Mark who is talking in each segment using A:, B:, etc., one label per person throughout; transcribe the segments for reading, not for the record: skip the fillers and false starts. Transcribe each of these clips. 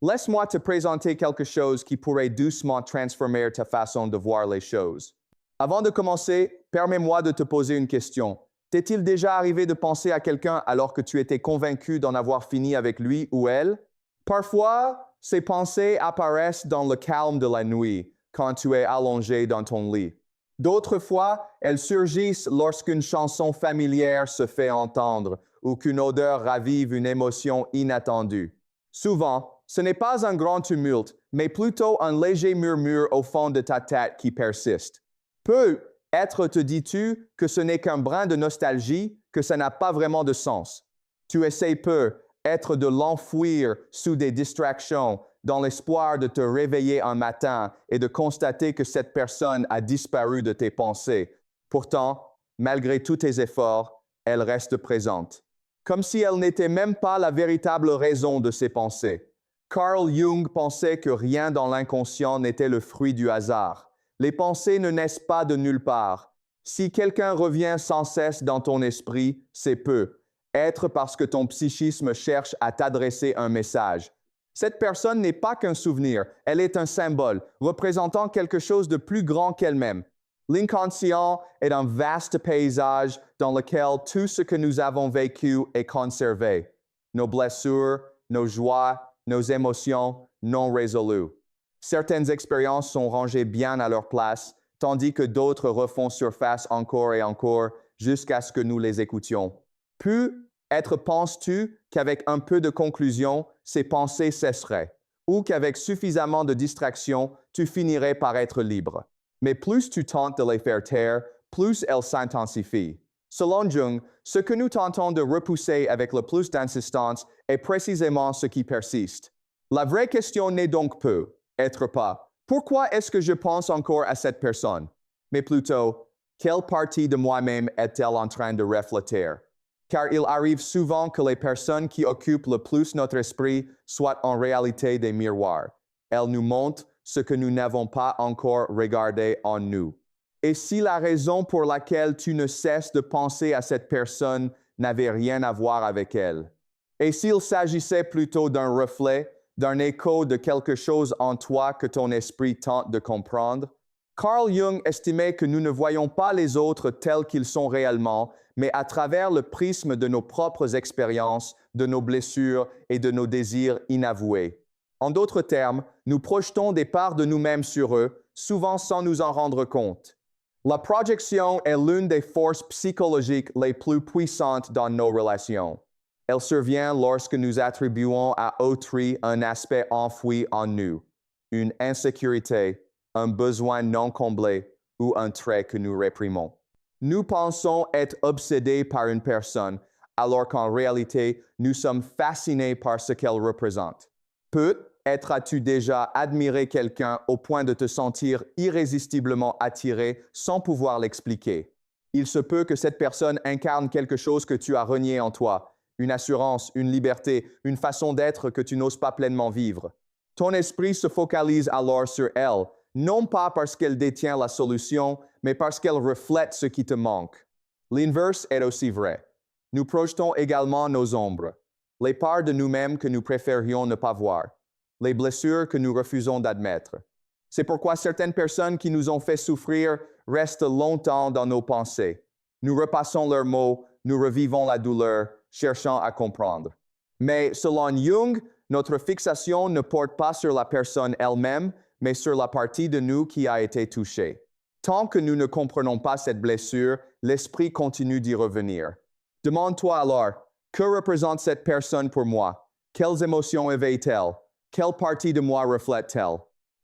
A: Laisse-moi te présenter quelque chose qui pourrait doucement transformer ta façon de voir les choses. Avant de commencer, permets-moi de te poser une question. T'est-il déjà arrivé de penser à quelqu'un alors que tu étais convaincu d'en avoir fini avec lui ou elle? Parfois, ces pensées apparaissent dans le calme de la nuit, quand tu es allongé dans ton lit. D'autres fois, elles surgissent lorsqu'une chanson familière se fait entendre ou qu'une odeur ravive une émotion inattendue. Souvent, ce n'est pas un grand tumulte, mais plutôt un léger murmure au fond de ta tête qui persiste. Peut-être te dis-tu que ce n'est qu'un brin de nostalgie, que ça n'a pas vraiment de sens. Tu essaies peut-être de l'enfouir sous des distractions, dans l'espoir de te réveiller un matin et de constater que cette personne a disparu de tes pensées. Pourtant, malgré tous tes efforts, elle reste présente. Comme si elle n'était même pas la véritable raison de ses pensées. Carl Jung pensait que rien dans l'inconscient n'était le fruit du hasard. Les pensées ne naissent pas de nulle part. Si quelqu'un revient sans cesse dans ton esprit, c'est peut-être parce que ton psychisme cherche à t'adresser un message. Cette personne n'est pas qu'un souvenir, elle est un symbole, représentant quelque chose de plus grand qu'elle-même. L'inconscient est un vaste paysage dans lequel tout ce que nous avons vécu est conservé. Nos blessures, nos joies, nos émotions non résolues. Certaines expériences sont rangées bien à leur place, tandis que d'autres refont surface encore et encore jusqu'à ce que nous les écoutions. Peut-être penses-tu qu'avec un peu de conclusion, ces pensées cesseraient, ou qu'avec suffisamment de distraction, tu finirais par être libre. Mais plus tu tentes de les faire taire, plus elles s'intensifient. Selon Jung, ce que nous tentons de repousser avec le plus d'insistance est précisément ce qui persiste. La vraie question n'est donc peut-être pas « Pourquoi est-ce que je pense encore à cette personne ?» mais plutôt « Quelle partie de moi-même est-elle en train de refléter ?» Car il arrive souvent que les personnes qui occupent le plus notre esprit soient en réalité des miroirs. Elles nous montrent ce que nous n'avons pas encore regardé en nous. Et si la raison pour laquelle tu ne cesses de penser à cette personne n'avait rien à voir avec elle? Et s'il s'agissait plutôt d'un reflet, d'un écho de quelque chose en toi que ton esprit tente de comprendre? Carl Jung estimait que nous ne voyons pas les autres tels qu'ils sont réellement, mais à travers le prisme de nos propres expériences, de nos blessures et de nos désirs inavoués. En d'autres termes, nous projetons des parts de nous-mêmes sur eux, souvent sans nous en rendre compte. La projection est l'une des forces psychologiques les plus puissantes dans nos relations. Elle survient lorsque nous attribuons à autrui un aspect enfoui en nous, une insécurité, un besoin non comblé ou un trait que nous réprimons. Nous pensons être obsédés par une personne, alors qu'en réalité, nous sommes fascinés par ce qu'elle représente. Peut-être as-tu déjà admiré quelqu'un au point de te sentir irrésistiblement attiré sans pouvoir l'expliquer. Il se peut que cette personne incarne quelque chose que tu as renié en toi, une assurance, une liberté, une façon d'être que tu n'oses pas pleinement vivre. Ton esprit se focalise alors sur elle, non pas parce qu'elle détient la solution, mais parce qu'elle reflète ce qui te manque. L'inverse est aussi vrai. Nous projetons également nos ombres, les parts de nous-mêmes que nous préférions ne pas voir, les blessures que nous refusons d'admettre. C'est pourquoi certaines personnes qui nous ont fait souffrir restent longtemps dans nos pensées. Nous repassons leurs mots, nous revivons la douleur, cherchant à comprendre. Mais selon Jung, notre fixation ne porte pas sur la personne elle-même, mais sur la partie de nous qui a été touchée. Tant que nous ne comprenons pas cette blessure, l'esprit continue d'y revenir. Demande-toi alors, que représente cette personne pour moi? Quelles émotions éveille-t-elle? Quelle partie de moi reflète-t-elle?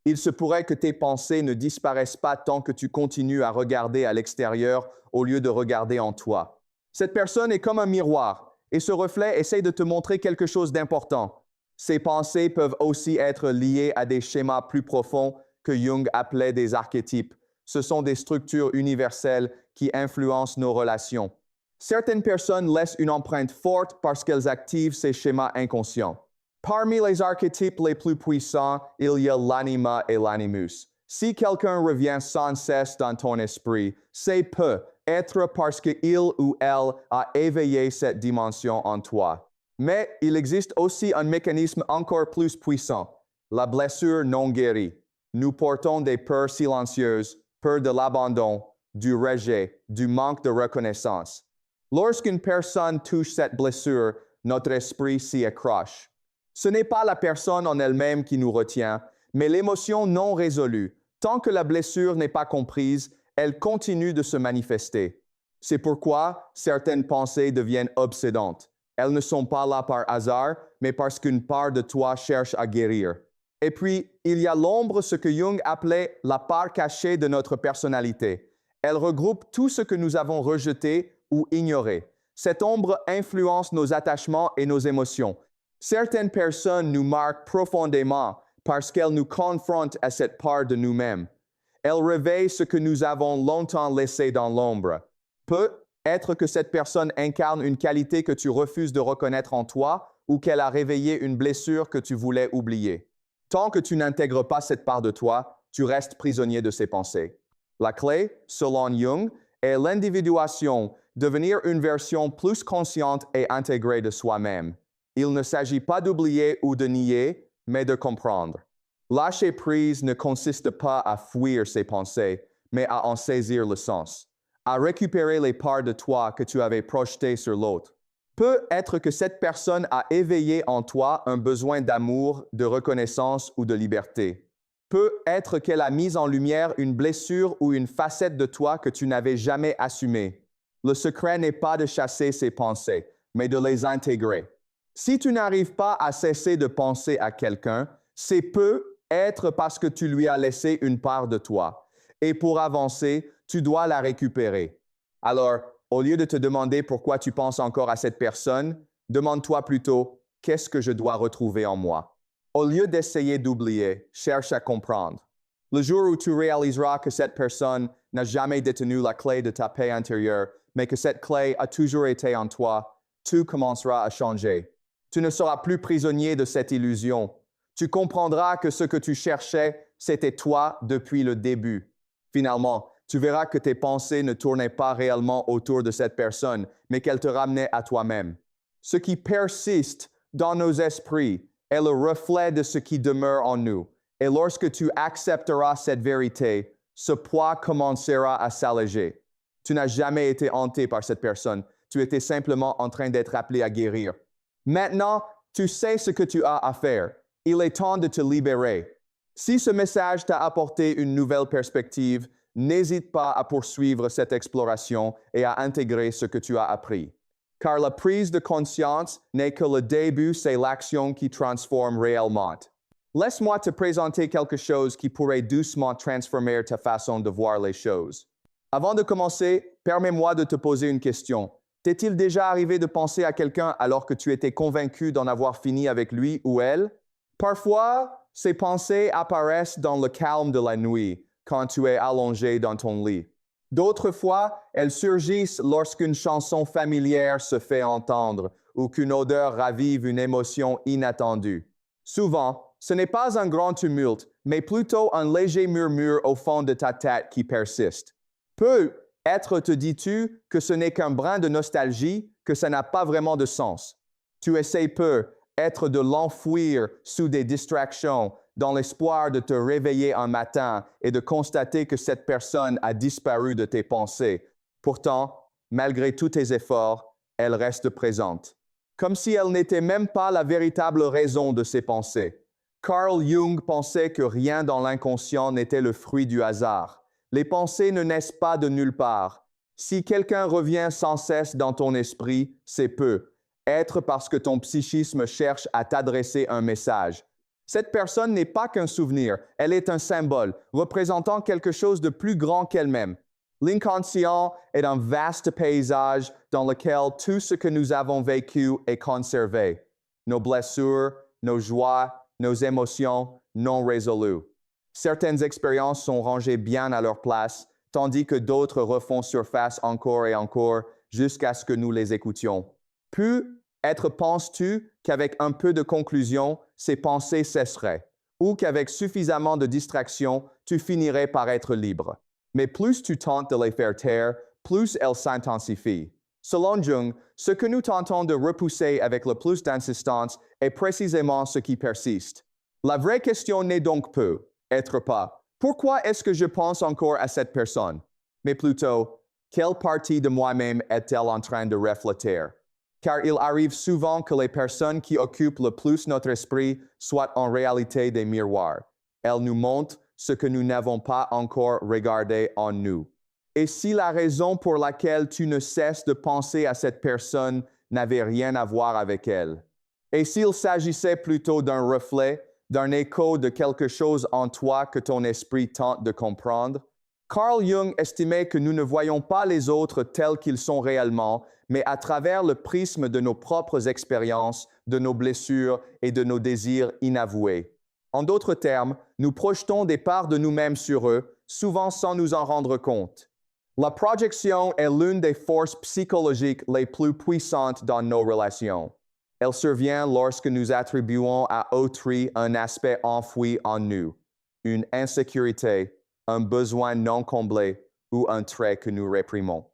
A: Il se pourrait que tes pensées ne disparaissent pas tant que tu continues à regarder à l'extérieur au lieu de regarder en toi. Cette personne est comme un miroir, et ce reflet essaie de te montrer quelque chose d'important. Ces pensées peuvent aussi être liées à des schémas plus profonds que Jung appelait des archétypes. Ce sont des structures universelles qui influencent nos relations. Certaines personnes laissent une empreinte forte parce qu'elles activent ces schémas inconscients. Parmi les archétypes les plus puissants, il y a l'anima et l'animus. Si quelqu'un revient sans cesse dans ton esprit, c'est peut-être parce qu'il ou elle a éveillé cette dimension en toi. Mais il existe aussi un mécanisme encore plus puissant, la blessure non guérie. Nous portons des peurs silencieuses, peur de l'abandon, du rejet, du manque de reconnaissance. Lorsqu'une personne touche cette blessure, notre esprit s'y accroche. Ce n'est pas la personne en elle-même qui nous retient, mais l'émotion non résolue. Tant que la blessure n'est pas comprise, elle continue de se manifester. C'est pourquoi certaines pensées deviennent obsédantes. Elles ne sont pas là par hasard, mais parce qu'une part de toi cherche à guérir. Et puis, il y a l'ombre, ce que Jung appelait la part cachée de notre personnalité. Elle regroupe tout ce que nous avons rejeté ou ignoré. Cette ombre influence nos attachements et nos émotions. Certaines personnes nous marquent profondément parce qu'elles nous confrontent à cette part de nous-mêmes. Elles réveillent ce que nous avons longtemps laissé dans l'ombre. Peut-être que cette personne incarne une qualité que tu refuses de reconnaître en toi ou qu'elle a réveillé une blessure que tu voulais oublier. Tant que tu n'intègres pas cette part de toi, tu restes prisonnier de ses pensées. La clé, selon Jung, est l'individuation, devenir une version plus consciente et intégrée de soi-même. Il ne s'agit pas d'oublier ou de nier, mais de comprendre. Lâcher prise ne consiste pas à fuir ses pensées, mais à en saisir le sens, à récupérer les parts de toi que tu avais projetées sur l'autre. Peut-être que cette personne a éveillé en toi un besoin d'amour, de reconnaissance ou de liberté. Peut-être qu'elle a mis en lumière une blessure ou une facette de toi que tu n'avais jamais assumée. Le secret n'est pas de chasser ces pensées, mais de les intégrer. Si tu n'arrives pas à cesser de penser à quelqu'un, c'est peut-être parce que tu lui as laissé une part de toi. Et pour avancer, tu dois la récupérer. Alors, au lieu de te demander pourquoi tu penses encore à cette personne, demande-toi plutôt « Qu'est-ce que je dois retrouver en moi ?» Au lieu d'essayer d'oublier, cherche à comprendre. Le jour où tu réaliseras que cette personne n'a jamais détenu la clé de ta paix intérieure, mais que cette clé a toujours été en toi, tout commencera à changer. Tu ne seras plus prisonnier de cette illusion. Tu comprendras que ce que tu cherchais, c'était toi depuis le début. Finalement, tu verras que tes pensées ne tournaient pas réellement autour de cette personne, mais qu'elles te ramenaient à toi-même. Ce qui persiste dans nos esprits est le reflet de ce qui demeure en nous. Et lorsque tu accepteras cette vérité, ce poids commencera à s'alléger. Tu n'as jamais été hanté par cette personne. Tu étais simplement en train d'être appelé à guérir. Maintenant, tu sais ce que tu as à faire. Il est temps de te libérer. Si ce message t'a apporté une nouvelle perspective, n'hésite pas à poursuivre cette exploration et à intégrer ce que tu as appris. Car la prise de conscience n'est que le début, c'est l'action qui transforme réellement. Laisse-moi te présenter quelque chose qui pourrait doucement transformer ta façon de voir les choses. Avant de commencer, permets-moi de te poser une question. T'est-il déjà arrivé de penser à quelqu'un alors que tu étais convaincu d'en avoir fini avec lui ou elle? Parfois, ces pensées apparaissent dans le calme de la nuit, quand tu es allongé dans ton lit. D'autres fois, elles surgissent lorsqu'une chanson familière se fait entendre ou qu'une odeur ravive une émotion inattendue. Souvent, ce n'est pas un grand tumulte, mais plutôt un léger murmure au fond de ta tête qui persiste. Peut-être te dis-tu que ce n'est qu'un brin de nostalgie, que ça n'a pas vraiment de sens. Tu essaies peut-être de l'enfouir sous des distractions, dans l'espoir de te réveiller un matin et de constater que cette personne a disparu de tes pensées. Pourtant, malgré tous tes efforts, elle reste présente. Comme si elle n'était même pas la véritable raison de ses pensées. Carl Jung pensait que rien dans l'inconscient n'était le fruit du hasard. Les pensées ne naissent pas de nulle part. Si quelqu'un revient sans cesse dans ton esprit, c'est peut-être parce que ton psychisme cherche à t'adresser un message. Cette personne n'est pas qu'un souvenir, elle est un symbole, représentant quelque chose de plus grand qu'elle-même. L'inconscient est un vaste paysage dans lequel tout ce que nous avons vécu est conservé. Nos blessures, nos joies, nos émotions non résolues. Certaines expériences sont rangées bien à leur place, tandis que d'autres refont surface encore et encore jusqu'à ce que nous les écoutions. Peut-être penses-tu qu'avec un peu de conclusion, ces pensées cesseraient, ou qu'avec suffisamment de distraction, tu finirais par être libre. Mais plus tu tentes de les faire taire, plus elles s'intensifient. Selon Jung, ce que nous tentons de repousser avec le plus d'insistance est précisément ce qui persiste. La vraie question n'est donc peu, être pas, pourquoi est-ce que je pense encore à cette personne? Mais plutôt, quelle partie de moi-même est-elle en train de refléter? Car il arrive souvent que les personnes qui occupent le plus notre esprit soient en réalité des miroirs. Elles nous montrent ce que nous n'avons pas encore regardé en nous. Et si la raison pour laquelle tu ne cesses de penser à cette personne n'avait rien à voir avec elle? Et s'il s'agissait plutôt d'un reflet, d'un écho de quelque chose en toi que ton esprit tente de comprendre? Carl Jung estimait que nous ne voyons pas les autres tels qu'ils sont réellement, mais à travers le prisme de nos propres expériences, de nos blessures et de nos désirs inavoués. En d'autres termes, nous projetons des parts de nous-mêmes sur eux, souvent sans nous en rendre compte. La projection est l'une des forces psychologiques les plus puissantes dans nos relations. Elle survient lorsque nous attribuons à autrui un aspect enfoui en nous, une insécurité, un besoin non comblé ou un trait que nous réprimons.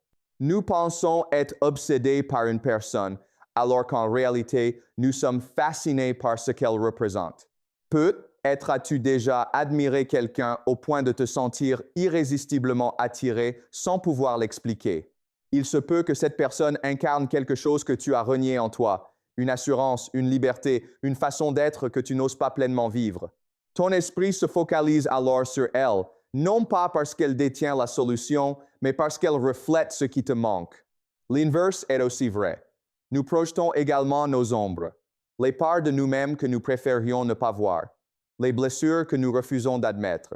A: Nous pensons être obsédés par une personne, alors qu'en réalité, nous sommes fascinés par ce qu'elle représente. Peut-être as-tu déjà admiré quelqu'un au point de te sentir irrésistiblement attiré sans pouvoir l'expliquer. Il se peut que cette personne incarne quelque chose que tu as renié en toi, une assurance, une liberté, une façon d'être que tu n'oses pas pleinement vivre. Ton esprit se focalise alors sur elle, non pas parce qu'elle détient la solution, mais parce qu'elle reflète ce qui te manque. L'inverse est aussi vrai. Nous projetons également nos ombres, les parts de nous-mêmes que nous préférions ne pas voir, les blessures que nous refusons d'admettre.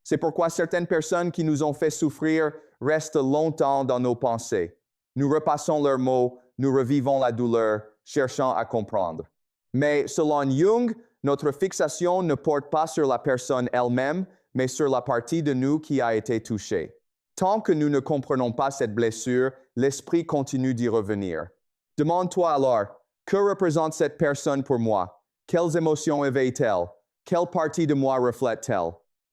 A: C'est pourquoi certaines personnes qui nous ont fait souffrir restent longtemps dans nos pensées. Nous repassons leurs mots, nous revivons la douleur, cherchant à comprendre. Mais selon Jung, notre fixation ne porte pas sur la personne elle-même, mais sur la partie de nous qui a été touchée. Tant que nous ne comprenons pas cette blessure, l'esprit continue d'y revenir. Demande-toi alors, que représente cette personne pour moi? Quelles émotions éveille-t-elle? Quelle partie de moi reflète-t-elle?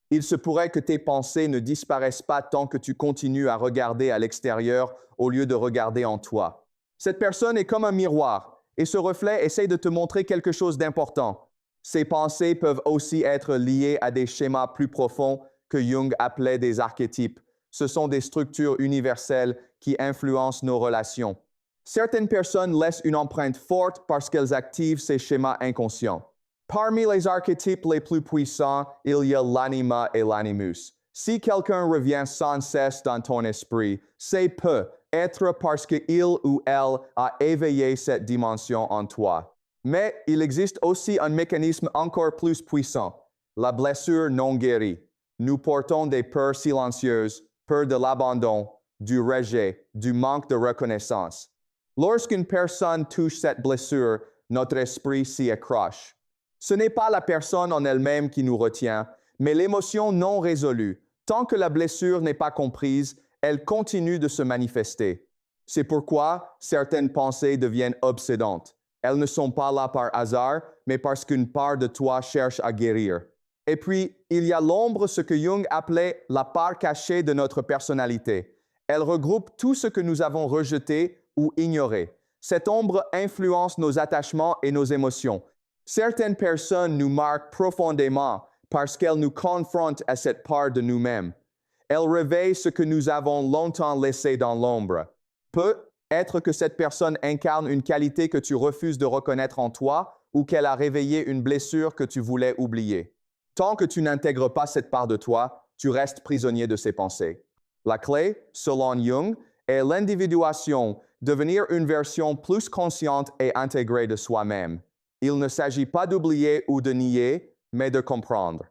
A: Il se pourrait que tes pensées ne disparaissent pas tant que tu continues à regarder à l'extérieur au lieu de regarder en toi. Cette personne est comme un miroir, et ce reflet essaie de te montrer quelque chose d'important. Ces pensées peuvent aussi être liées à des schémas plus profonds que Jung appelait des archétypes. Ce sont des structures universelles qui influencent nos relations. Certaines personnes laissent une empreinte forte parce qu'elles activent ces schémas inconscients. Parmi les archétypes les plus puissants, il y a l'anima et l'animus. Si quelqu'un revient sans cesse dans ton esprit, c'est peut-être parce qu'il ou elle a éveillé cette dimension en toi. Mais il existe aussi un mécanisme encore plus puissant, la blessure non guérie. Nous portons des peurs silencieuses, peur de l'abandon, du rejet, du manque de reconnaissance. Lorsqu'une personne touche cette blessure, notre esprit s'y accroche. Ce n'est pas la personne en elle-même qui nous retient, mais l'émotion non résolue. Tant que la blessure n'est pas comprise, elle continue de se manifester. C'est pourquoi certaines pensées deviennent obsédantes. Elles ne sont pas là par hasard, mais parce qu'une part de toi cherche à guérir. Et puis, il y a l'ombre, ce que Jung appelait la part cachée de notre personnalité. Elle regroupe tout ce que nous avons rejeté ou ignoré. Cette ombre influence nos attachements et nos émotions. Certaines personnes nous marquent profondément parce qu'elles nous confrontent à cette part de nous-mêmes. Elles réveillent ce que nous avons longtemps laissé dans l'ombre. Peut-être que cette personne incarne une qualité que tu refuses de reconnaître en toi ou qu'elle a réveillé une blessure que tu voulais oublier. Tant que tu n'intègres pas cette part de toi, tu restes prisonnier de ses pensées. La clé, selon Jung, est l'individuation, devenir une version plus consciente et intégrée de soi-même. Il ne s'agit pas d'oublier ou de nier, mais de comprendre.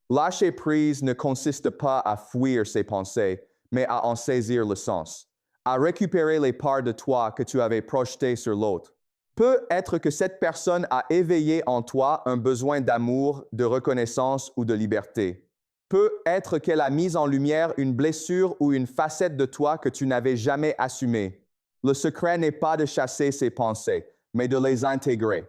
A: Lâcher prise ne consiste pas à fuir ses pensées, mais à en saisir le sens, à récupérer les parts de toi que tu avais projetées sur l'autre. Peut-être que cette personne a éveillé en toi un besoin d'amour, de reconnaissance ou de liberté. Peut-être qu'elle a mis en lumière une blessure ou une facette de toi que tu n'avais jamais assumée. Le secret n'est pas de chasser ces pensées, mais de les intégrer.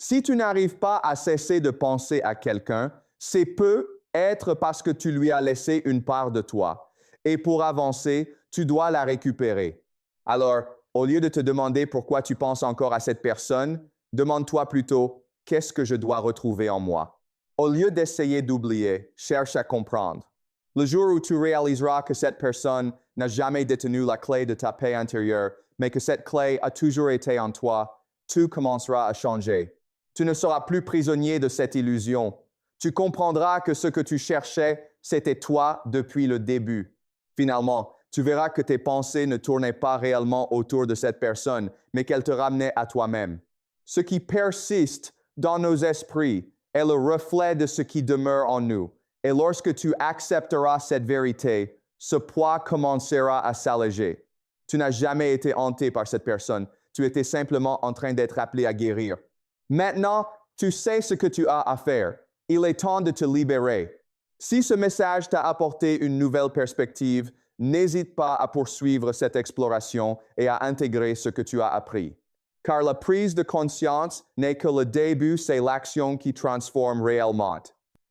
A: Si tu n'arrives pas à cesser de penser à quelqu'un, c'est peut-être parce que tu lui as laissé une part de toi. Et pour avancer, tu dois la récupérer. Alors, Au lieu de te demander pourquoi tu penses encore à cette personne, demande-toi plutôt « Qu'est-ce que je dois retrouver en moi ?» Au lieu d'essayer d'oublier, cherche à comprendre. Le jour où tu réaliseras que cette personne n'a jamais détenu la clé de ta paix intérieure, mais que cette clé a toujours été en toi, tout commencera à changer. Tu ne seras plus prisonnier de cette illusion. Tu comprendras que ce que tu cherchais, c'était toi depuis le début. Finalement, tu verras que tes pensées ne tournaient pas réellement autour de cette personne, mais qu'elles te ramenaient à toi-même. Ce qui persiste dans nos esprits est le reflet de ce qui demeure en nous. Et lorsque tu accepteras cette vérité, ce poids commencera à s'alléger. Tu n'as jamais été hanté par cette personne. Tu étais simplement en train d'être appelé à guérir. Maintenant, tu sais ce que tu as à faire. Il est temps de te libérer. Si ce message t'a apporté une nouvelle perspective, n'hésite pas à poursuivre cette exploration et à intégrer ce que tu as appris. Car la prise de conscience n'est que le début, c'est l'action qui transforme réellement.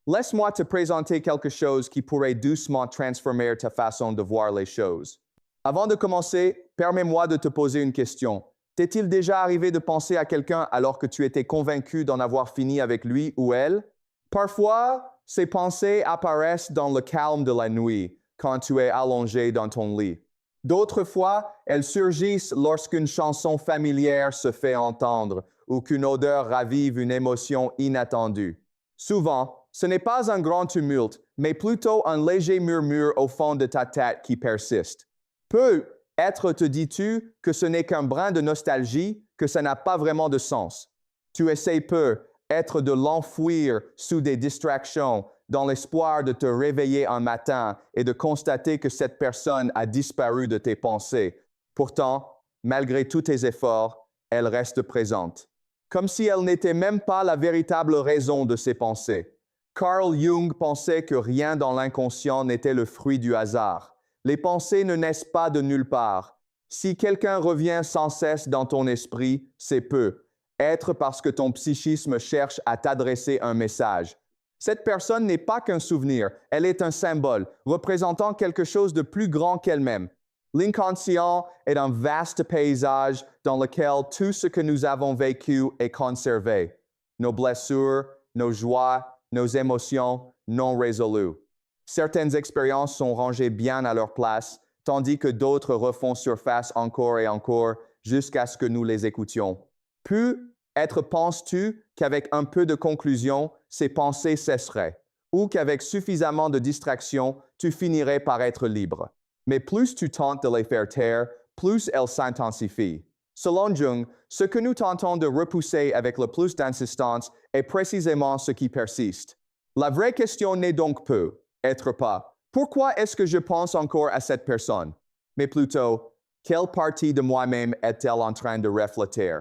A: Laisse-moi te présenter quelque chose qui pourrait doucement transformer ta façon de voir les choses. Avant de commencer, permets-moi de te poser une question. T'est-il déjà arrivé de penser à quelqu'un alors que tu étais convaincu d'en avoir fini avec lui ou elle? Parfois, ces pensées apparaissent dans le calme de la nuit, quand tu es allongé dans ton lit. D'autres fois, elles surgissent lorsqu'une chanson familière se fait entendre ou qu'une odeur ravive une émotion inattendue. Souvent, ce n'est pas un grand tumulte, mais plutôt un léger murmure au fond de ta tête qui persiste. Peut-être te dis-tu que ce n'est qu'un brin de nostalgie, que ça n'a pas vraiment de sens. Tu essaies peut-être de l'enfouir sous des distractions, dans l'espoir de te réveiller un matin et de constater que cette personne a disparu de tes pensées. Pourtant, malgré tous tes efforts, elle reste présente. Comme si elle n'était même pas la véritable raison de ses pensées. Carl Jung pensait que rien dans l'inconscient n'était le fruit du hasard. Les pensées ne naissent pas de nulle part. Si quelqu'un revient sans cesse dans ton esprit, c'est peut-être parce que ton psychisme cherche à t'adresser un message. Cette personne n'est pas qu'un souvenir, elle est un symbole, représentant quelque chose de plus grand qu'elle-même. L'inconscient est un vaste paysage dans lequel tout ce que nous avons vécu est conservé. Nos blessures, nos joies, nos émotions non résolues. Certaines expériences sont rangées bien à leur place, tandis que d'autres refont surface encore et encore jusqu'à ce que nous les écoutions. Peut-être penses-tu qu'avec un peu de conclusion, ces pensées cesseraient, ou qu'avec suffisamment de distraction, tu finirais par être libre. Mais plus tu tentes de les faire taire, plus elles s'intensifient. Selon Jung, ce que nous tentons de repousser avec le plus d'insistance est précisément ce qui persiste. La vraie question n'est donc peut-être pas « Pourquoi est-ce que je pense encore à cette personne ?» mais plutôt « Quelle partie de moi-même est-elle en train de refléter ?»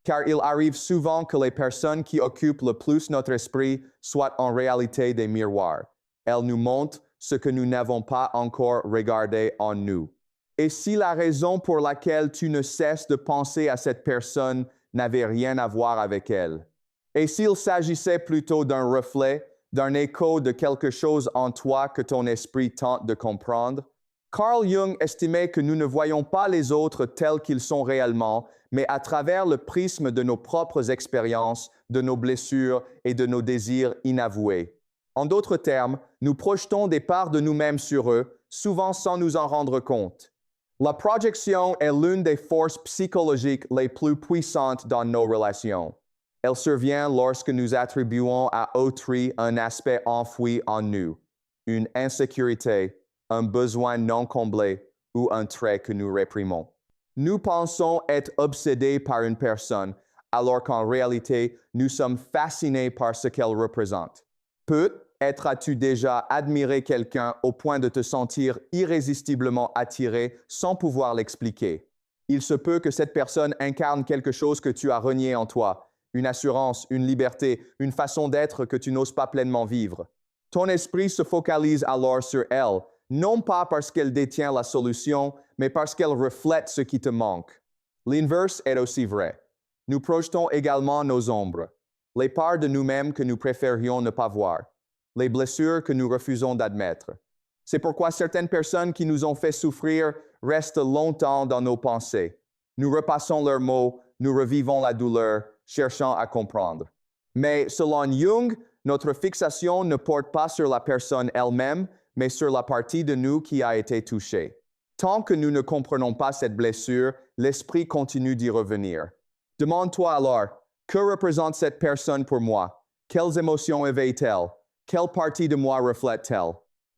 A: Car il arrive souvent que les personnes qui occupent le plus notre esprit soient en réalité des miroirs. Elles nous montrent ce que nous n'avons pas encore regardé en nous. Et si la raison pour laquelle tu ne cesses de penser à cette personne n'avait rien à voir avec elle? Et s'il s'agissait plutôt d'un reflet, d'un écho de quelque chose en toi que ton esprit tente de comprendre? Carl Jung estimait que nous ne voyons pas les autres tels qu'ils sont réellement, mais à travers le prisme de nos propres expériences, de nos blessures et de nos désirs inavoués. En d'autres termes, nous projetons des parts de nous-mêmes sur eux, souvent sans nous en rendre compte. La projection est l'une des forces psychologiques les plus puissantes dans nos relations. Elle survient lorsque nous attribuons à autrui un aspect enfoui en nous, une insécurité, un besoin non comblé ou un trait que nous réprimons. Nous pensons être obsédés par une personne, alors qu'en réalité, nous sommes fascinés par ce qu'elle représente. Peut-être as-tu déjà admiré quelqu'un au point de te sentir irrésistiblement attiré sans pouvoir l'expliquer. Il se peut que cette personne incarne quelque chose que tu as renié en toi, une assurance, une liberté, une façon d'être que tu n'oses pas pleinement vivre. Ton esprit se focalise alors sur elle, non pas parce qu'elle détient la solution, mais parce qu'elle reflète ce qui te manque. L'inverse est aussi vrai. Nous projetons également nos ombres, les parts de nous-mêmes que nous préférions ne pas voir, les blessures que nous refusons d'admettre. C'est pourquoi certaines personnes qui nous ont fait souffrir restent longtemps dans nos pensées. Nous repassons leurs mots, nous revivons la douleur, cherchant à comprendre. Mais selon Jung, notre fixation ne porte pas sur la personne elle-même, mais sur la partie de nous qui a été touchée. Tant que nous ne comprenons pas cette blessure, l'esprit continue d'y revenir. Demande-toi alors, que représente cette personne pour moi? Quelles émotions éveille-t-elle? Quelle partie de moi reflète-t-elle?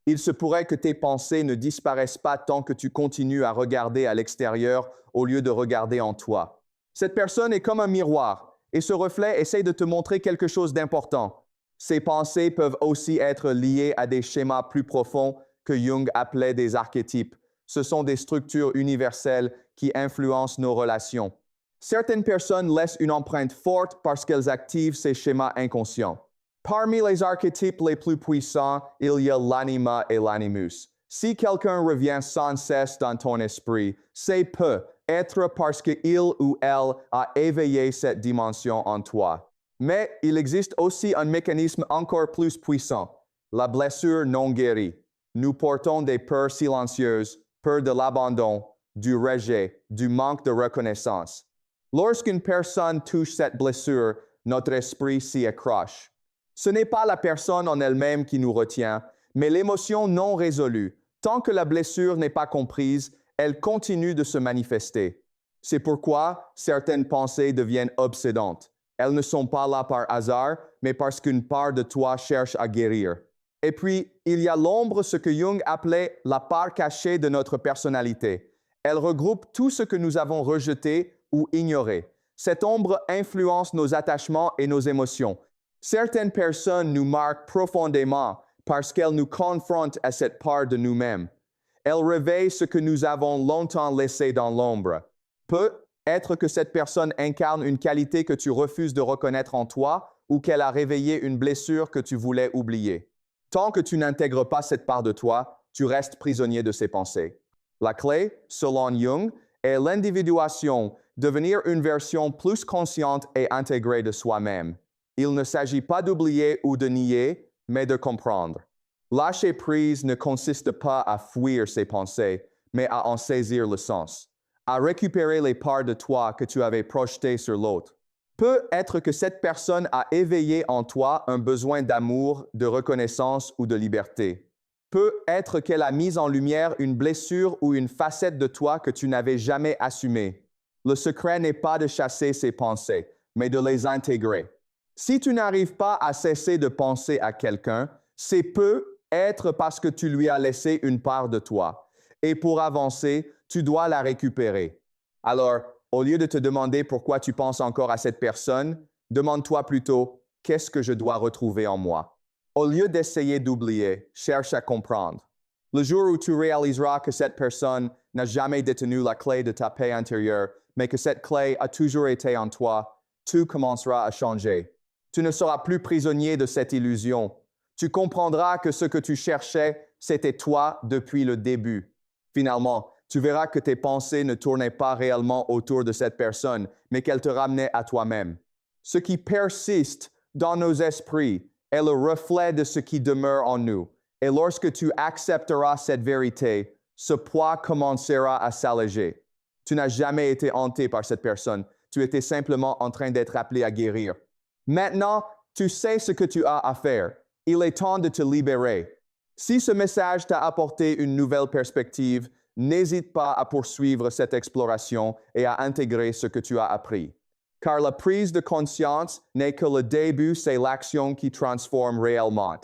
A: Il se pourrait que tes pensées ne disparaissent pas tant que tu continues à regarder à l'extérieur au lieu de regarder en toi. Cette personne est comme un miroir, et ce reflet essaie de te montrer quelque chose d'important. Ces pensées peuvent aussi être liées à des schémas plus profonds que Jung appelait des archétypes. Ce sont des structures universelles qui influencent nos relations. Certaines personnes laissent une empreinte forte parce qu'elles activent ces schémas inconscients. Parmi les archétypes les plus puissants, il y a l'anima et l'animus. Si quelqu'un revient sans cesse dans ton esprit, c'est peut-être parce qu'il ou elle a éveillé cette dimension en toi. Mais il existe aussi un mécanisme encore plus puissant, la blessure non guérie. Nous portons des peurs silencieuses, peur de l'abandon, du rejet, du manque de reconnaissance. Lorsqu'une personne touche cette blessure, notre esprit s'y accroche. Ce n'est pas la personne en elle-même qui nous retient, mais l'émotion non résolue. Tant que la blessure n'est pas comprise, elle continue de se manifester. C'est pourquoi certaines pensées deviennent obsédantes. Elles ne sont pas là par hasard, mais parce qu'une part de toi cherche à guérir. Et puis, il y a l'ombre, ce que Jung appelait la part cachée de notre personnalité. Elle regroupe tout ce que nous avons rejeté ou ignoré. Cette ombre influence nos attachements et nos émotions. Certaines personnes nous marquent profondément parce qu'elles nous confrontent à cette part de nous-mêmes. Elles réveillent ce que nous avons longtemps laissé dans l'ombre. Peut-être que cette personne incarne une qualité que tu refuses de reconnaître en toi ou qu'elle a réveillé une blessure que tu voulais oublier. Tant que tu n'intègres pas cette part de toi, tu restes prisonnier de ces pensées. La clé, selon Jung, est l'individuation, devenir une version plus consciente et intégrée de soi-même. Il ne s'agit pas d'oublier ou de nier, mais de comprendre. Lâcher prise ne consiste pas à fuir ses pensées, mais à en saisir le sens, à récupérer les parts de toi que tu avais projetées sur l'autre. Peut-être que cette personne a éveillé en toi un besoin d'amour, de reconnaissance ou de liberté. Peut-être qu'elle a mis en lumière une blessure ou une facette de toi que tu n'avais jamais assumée. Le secret n'est pas de chasser ces pensées, mais de les intégrer. Si tu n'arrives pas à cesser de penser à quelqu'un, c'est peut-être parce que tu lui as laissé une part de toi. Et pour avancer, tu dois la récupérer. Alors, au lieu de te demander pourquoi tu penses encore à cette personne, demande-toi plutôt « Qu'est-ce que je dois retrouver en moi ?» Au lieu d'essayer d'oublier, cherche à comprendre. Le jour où tu réaliseras que cette personne n'a jamais détenu la clé de ta paix intérieure, mais que cette clé a toujours été en toi, tout commencera à changer. Tu ne seras plus prisonnier de cette illusion. Tu comprendras que ce que tu cherchais, c'était toi depuis le début. Finalement, tu verras que tes pensées ne tournaient pas réellement autour de cette personne, mais qu'elles te ramenaient à toi-même. Ce qui persiste dans nos esprits est le reflet de ce qui demeure en nous. Et lorsque tu accepteras cette vérité, ce poids commencera à s'alléger. Tu n'as jamais été hanté par cette personne. Tu étais simplement en train d'être appelé à guérir. Maintenant, tu sais ce que tu as à faire. Il est temps de te libérer. Si ce message t'a apporté une nouvelle perspective, n'hésite pas à poursuivre cette exploration et à intégrer ce que tu as appris. Car la prise de conscience n'est que le début, c'est l'action qui transforme réellement.